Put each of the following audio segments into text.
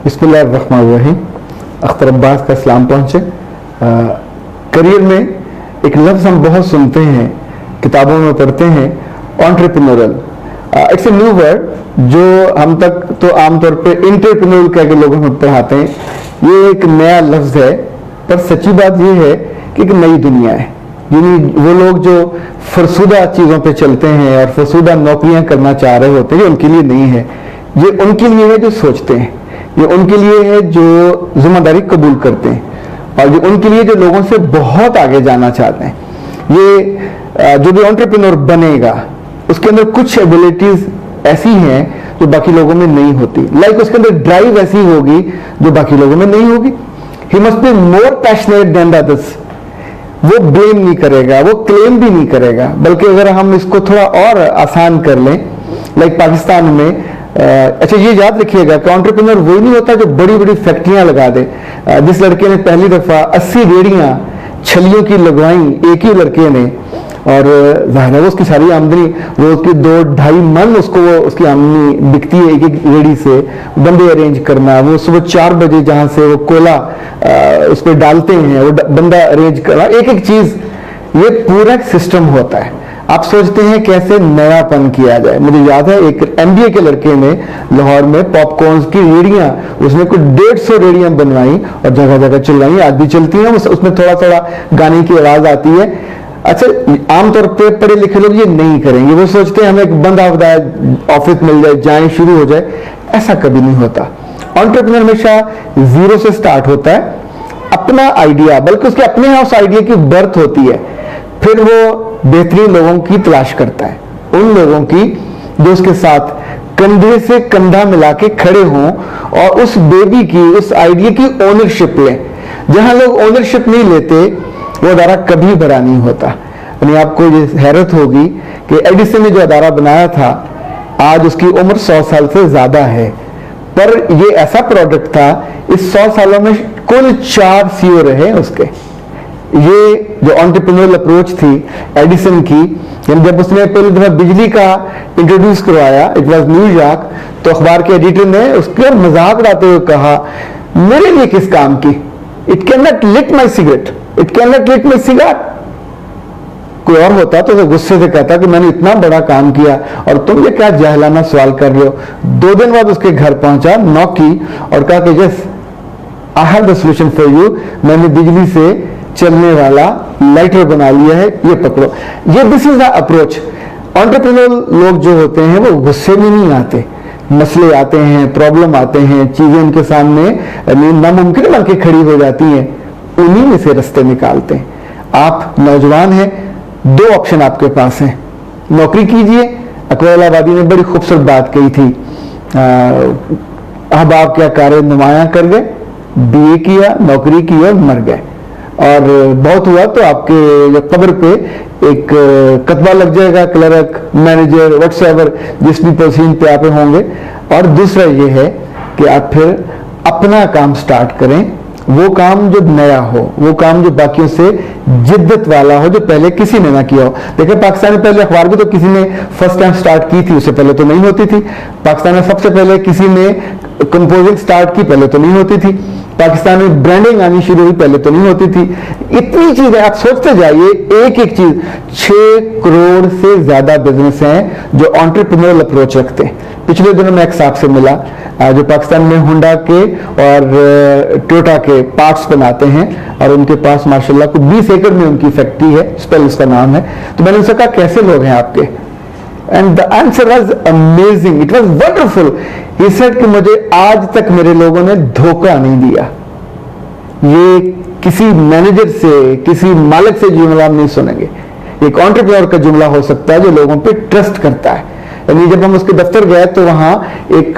बिस्मिल्लाहिर्रहमानिर्रहीम। अख्तर अब्बास का इस्लाम पहुँचे। करियर में एक लफ्ज़ हम बहुत सुनते हैं, किताबों में पढ़ते हैं, entrepreneurial. It's a new word जो हम तक तो आमतौर पे एंटरप्रेन्योरल कह के लोगों को पढ़ाते हैं। ये एक नया लफ्ज़ है, पर सच्ची बात ये है कि एक नई दुनिया है। यानी वो लोग जो फरसुदा चीज़ों पे चलते हैं और फरसुदा नौकरियां करना चाह रहे होते हैं, ये उनके लिए नहीं है। ये उनके लिए है जो सोचते हैं, ये उनके लिए है जो जिम्मेदारी कबूल करते हैं, और ये उनके लिए जो लोगों से बहुत आगे जाना चाहते हैं। ये जो भी एंटरप्रेन्योर बनेगा उसके अंदर कुछ एबिलिटीज ऐसी हैं जो बाकी लोगों में नहीं होती। लाइक उसके अंदर ड्राइव ऐसी होगी जो बाकी लोगों में नहीं होगी। He must be more passionate than the others. वो ब्लेम नहीं करेगा, वो क्लेम भी नहीं करेगा, बल्कि अगर हम इसको थोड़ा और आसान कर लें, लाइक पाकिस्तान में अच्छा ये याद रखिएगा कि एंटरप्रेन्योर वही नहीं होता जो बड़ी बड़ी फैक्ट्रियां लगा दे। जिस लड़के ने पहली दफा 80 रेड़ियां छलियों की लगवाई एक ही लड़के ने, और जाहिर है वो उसकी सारी आमदनी रोज की 2-2.5 मन उसको वो उसकी आमदनी बिकती है एक एक रेड़ी से। बंदे अरेंज करना, वो सुबह 4 बजे जहां से वो कोयला उस पर डालते हैं, वो बंदा अरेंज करना, एक एक चीज, ये पूरा सिस्टम होता है। आप सोचते हैं कैसे नयापन किया जाए। मुझे याद है एक MBA के लड़के ने लाहौर में पॉपकॉर्न की रेड़ियां, उसने कुछ 150 रेड़ियां बनवाई और जगह जगह चिल्लाई, आज भी चलती हैं। उसमें थोड़ा थोड़ा गाने की आवाज आती है। अच्छा, आमतौर पे पढ़े लिखे लोग ये नहीं करेंगे, वो सोचते हैं हमें एक बंद ऑफिस मिल जाए, जाए शुरू हो जाए। ऐसा कभी नहीं होता। एंटरप्रेन्योर हमेशा जीरो से स्टार्ट होता है, अपना आइडिया, बल्कि उसके अपने यहाँ उस आइडिया की बर्थ होती है। फिर वो बेहतरीन लोगों की तलाश करता है, उन लोगों की जो उसके साथ कंधे से कंधा मिला के खड़े हों और उस बेबी की, उस आइडिया की ओनरशिप लें। जहां लोग ओनरशिप नहीं लेते वो अदारा कभी बड़ा नहीं होता। यानी आपको ये हैरत होगी कि एडिसन ने जो अदारा बनाया था, आज उसकी उम्र 100 साल से ज्यादा है, पर ये ऐसा प्रोडक्ट था, इस 100 सालों में कुल 4 CEO रहे उसके। ये जो एंटरप्रेन्योरल अप्रोच थी एडिसन की, जब उसने पहली दफा बिजली का इंट्रोड्यूस करवाया, इट वाज न्यूयॉर्क, तो अखबार के एडिटर ने उसके मजाक उड़ाते हुए कहा, मेरे लिए किस काम की? It can not lit my cigarette, it can not lit my cigarette. कोई और होता तो गुस्से से कहता कि मैंने इतना बड़ा काम किया और तुम ये क्या जाहिलाना सवाल कर रहे हो। 2 दिन बाद उसके घर पहुंचा, नॉक की और कहा कि yes I have the solution for you, मैंने बिजली से चलने वाला लाइटर बना लिया है, ये पकड़ो। ये this is the approach. Entrepreneur लोग जो होते हैं वो गुस्से में नहीं आते, मसले आते हैं, प्रॉब्लम आते हैं, चीजें उनके सामने नामुमकिन बन के खड़ी हो जाती हैं, उन्हीं में से रास्ते निकालते हैं। आप नौजवान हैं, 2 ऑप्शन आपके पास हैं। नौकरी कीजिए। अकबर आबादी ने बड़ी खूबसूरत बात कही थी, अब आप क्या कार्य नुमाया कर गए, BA किया, नौकरी की और मर गए, और बहुत हुआ तो आपके कब्र पे एक कतबा लग जाएगा, क्लर्क, मैनेजर, व्हाट्सएवर, जिस भी पोजीशन पे आप होंगे। और दूसरा ये है कि आप फिर अपना काम स्टार्ट करें, वो काम जो नया हो, वो काम जो बाकियों से जिद्दत वाला हो, जो पहले किसी ने ना किया हो। देखिए पाकिस्तान में पहले अखबार भी तो किसी ने फर्स्ट टाइम स्टार्ट की थी, उससे पहले तो नहीं होती थी। पाकिस्तान में सबसे पहले किसी ने कंपोजिंग स्टार्ट की, पहले तो नहीं होती थी। पाकिस्तान में ब्रांडिंग आनी शुरू हुई, पहले तो नहीं होती थी। इतनी चीजें आप सोचते जाइए, एक एक चीज। 6 करोड़ से ज्यादा बिजनेस हैं जो एंटरप्रेन्योरल अप्रोच रखते हैं। पिछले दिनों मैं एक साहब से मिला जो पाकिस्तान में हुंडा के और टोयोटा के पार्ट्स बनाते हैं, और उनके पास माशाल्लाह को 20 एकड़ में उनकी फैक्ट्री है, स्पेल उसका नाम है। तो मैंने उनसे कहा कैसे लोग हैं आपके, and the answer was amazing, it was wonderful. He said कि मुझे आज तक मेरे लोगों ने धोखा नहीं दिया। ये किसी मैनेजर से, किसी मालिक से जुमला नहीं सुनेंगे, एक एंटरप्रेन्योर का जुमला हो सकता है जो लोगों पे ट्रस्ट करता है। यानी जब हम उसके दफ्तर गए तो वहां एक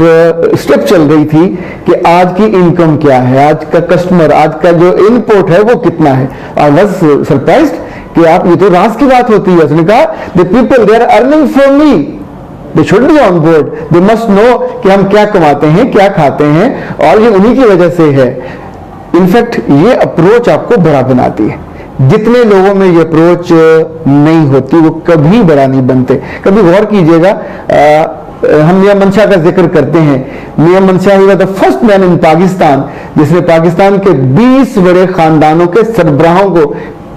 स्टेप चल रही थी कि आज की इनकम क्या है, आज का कस्टमर, आज का जो इनपुट है वो कितना है। आई वाज सरप्राइज्ड कि आप, ये तो राज की बात होती है। उसने कहा the people they are earning from me, they should be on board, they must know कि हम क्या कमाते हैं, क्या खाते हैं, और ये उन्हीं की वजह से है। इनफैक्ट ये अप्रोच आपको बड़ा बनाती है। जितने लोगों में ये अप्रोच नहीं होती वो कभी बड़ा नहीं बनते। कभी गौर कीजिएगा, हम मियां मंशा का जिक्र करते हैं। मियां मंशा ही the first man in Pakistan जिसने पाकिस्तान के 20 बड़े खानदानों के सरबराहों को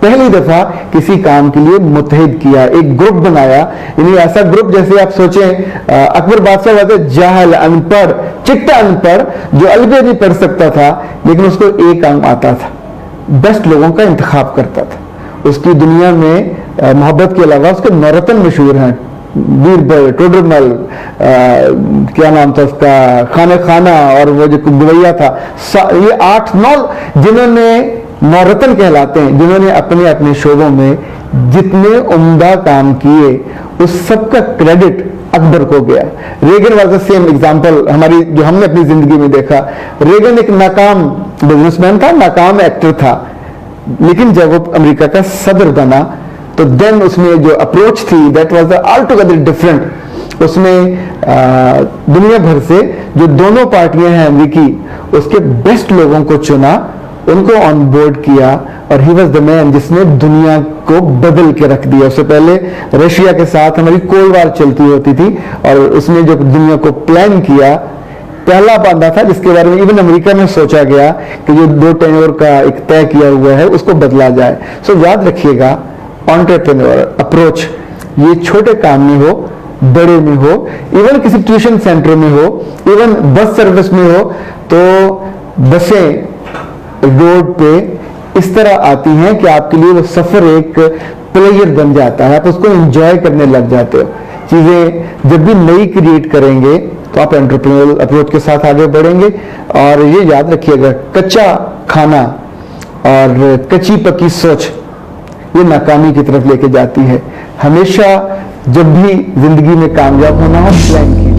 पहली दफा किसी काम के लिए मुत्तहिद किया, एक ग्रुप बनाया। यानी ऐसा ग्रुप जैसे आप सोचें अकबर बादशाह वैसे जाहल, अनपढ़, चिट्टा अनपढ़, जो अलबे नहीं पढ़ सकता था, लेकिन उसको एक काम आता था, बेस्ट लोगों का इंतखाब करता था। उसकी दुनिया में मोहब्बत के अलावा उसके नौरतन मशहूर हैं, बीरबल, टोडरमल, क्या नाम था उसका, खाने खाना, और वो जो गवैया था, ये 8-9 जिन्होंने नौरतन कहलाते हैं, जिन्होंने अपने अपने शोबों में जितने उम्दा काम किए उस सबका क्रेडिट अकबर को गया। Reagan was the same example हमारी, जो हमने अपनी जिंदगी में देखा। रेगन एक नाकाम बिजनेसमैन था, नाकाम एक्टर था, लेकिन जब वो अमेरिका का सदर बना तो देन उसमें जो अप्रोच थी that was all together different. उसमें दुनिया भर से जो दोनों पार्टियां हैं अमेरिकी, उसके बेस्ट लोगों को चुना, उनको ऑन बोर्ड किया, और ही वॉज द मैन जिसने दुनिया को बदल के रख दिया। उससे पहले रशिया के साथ हमारी कोल्ड वार चलती होती थी, और उसने जो दुनिया को प्लान किया, पहला बांधा था जिसके बारे में इवन अमेरिका में सोचा गया कि जो 2 टेन्योर का एक तय किया हुआ है उसको बदला जाए। सो याद रखिएगा, एंटरप्रेन्योर अप्रोच ये छोटे काम में हो, बड़े में हो, इवन किसी ट्यूशन सेंटर में हो, इवन बस सर्विस में हो, तो बसें रोड पे इस तरह आती हैं कि आपके लिए वो सफर एक प्लेजर बन जाता है, आप उसको एंजॉय करने लग जाते हो। चीजें जब भी नई क्रिएट करेंगे तो आप एंटरप्रेन्योरल अप्रोच के साथ आगे बढ़ेंगे। और ये याद रखिएगा, कच्चा खाना और कच्ची पक्की सोच ये नाकामी की तरफ लेके जाती है। हमेशा जब भी जिंदगी में कामयाब होना हो, प्लान कीजिए।